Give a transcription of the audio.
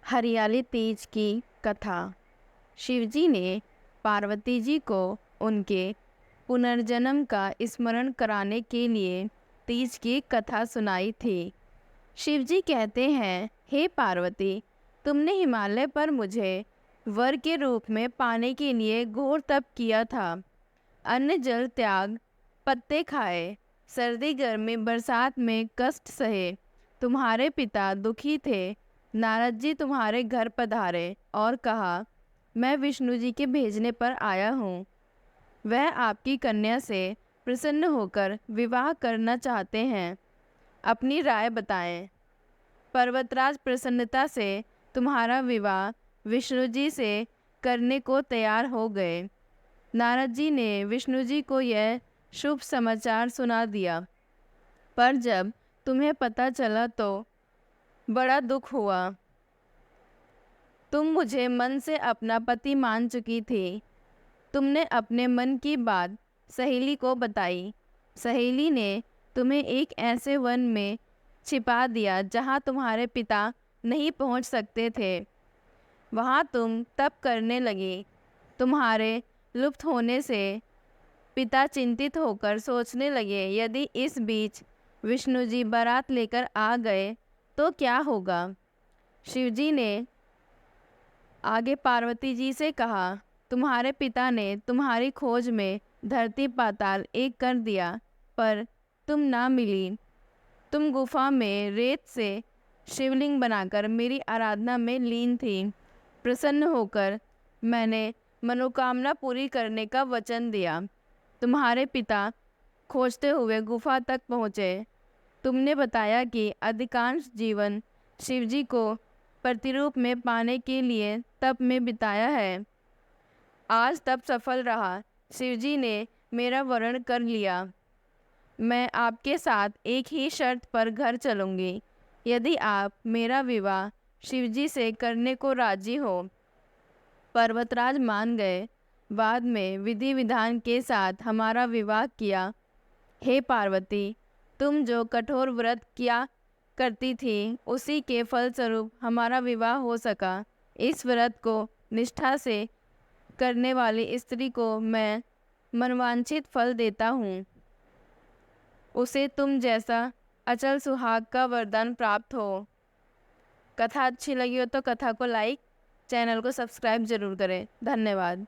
हरियाली तीज की कथा। शिवजी ने पार्वती जी को उनके पुनर्जन्म का स्मरण कराने के लिए तीज की कथा सुनाई थी। शिवजी कहते हैं, हे पार्वती, तुमने हिमालय पर मुझे वर के रूप में पाने के लिए घोर तप किया था। अन्न जल त्याग, पत्ते खाए, सर्दी गर्मी बरसात में कष्ट सहे। तुम्हारे पिता दुखी थे। नारद जी तुम्हारे घर पधारे और कहा, मैं विष्णु जी के भेजने पर आया हूँ। वह आपकी कन्या से प्रसन्न होकर विवाह करना चाहते हैं। अपनी राय बताएं। पर्वतराज प्रसन्नता से तुम्हारा विवाह विष्णु जी से करने को तैयार हो गए। नारद जी ने विष्णु जी को यह शुभ समाचार सुना दिया, पर जब तुम्हें पता चला तो बड़ा दुख हुआ। तुम मुझे मन से अपना पति मान चुकी थी। तुमने अपने मन की बात सहेली को बताई। सहेली ने तुम्हें एक ऐसे वन में छिपा दिया जहाँ तुम्हारे पिता नहीं पहुँच सकते थे। वहाँ तुम तप करने लगी। तुम्हारे लुप्त होने से पिता चिंतित होकर सोचने लगे, यदि इस बीच विष्णु जी बारात लेकर आ गए तो क्या होगा। शिवजी ने आगे पार्वती जी से कहा, तुम्हारे पिता ने तुम्हारी खोज में धरती पाताल एक कर दिया, पर तुम ना मिली। तुम गुफा में रेत से शिवलिंग बनाकर मेरी आराधना में लीन थी। प्रसन्न होकर मैंने मनोकामना पूरी करने का वचन दिया। तुम्हारे पिता खोजते हुए गुफा तक पहुँचे। तुमने बताया कि अधिकांश जीवन शिवजी को प्रतिरूप में पाने के लिए तप में बिताया है। आज तप सफल रहा। शिवजी ने मेरा वरण कर लिया। मैं आपके साथ एक ही शर्त पर घर चलूँगी, यदि आप मेरा विवाह शिवजी से करने को राजी हो। पर्वतराज मान गए। बाद में विधि विधान के साथ हमारा विवाह किया। हे पार्वती, तुम जो कठोर व्रत किया करती थी, उसी के फलस्वरूप हमारा विवाह हो सका। इस व्रत को निष्ठा से करने वाली स्त्री को मैं मनवांछित फल देता हूँ। उसे तुम जैसा अचल सुहाग का वरदान प्राप्त हो। कथा अच्छी लगी हो तो कथा को लाइक, चैनल को सब्सक्राइब जरूर करें। धन्यवाद।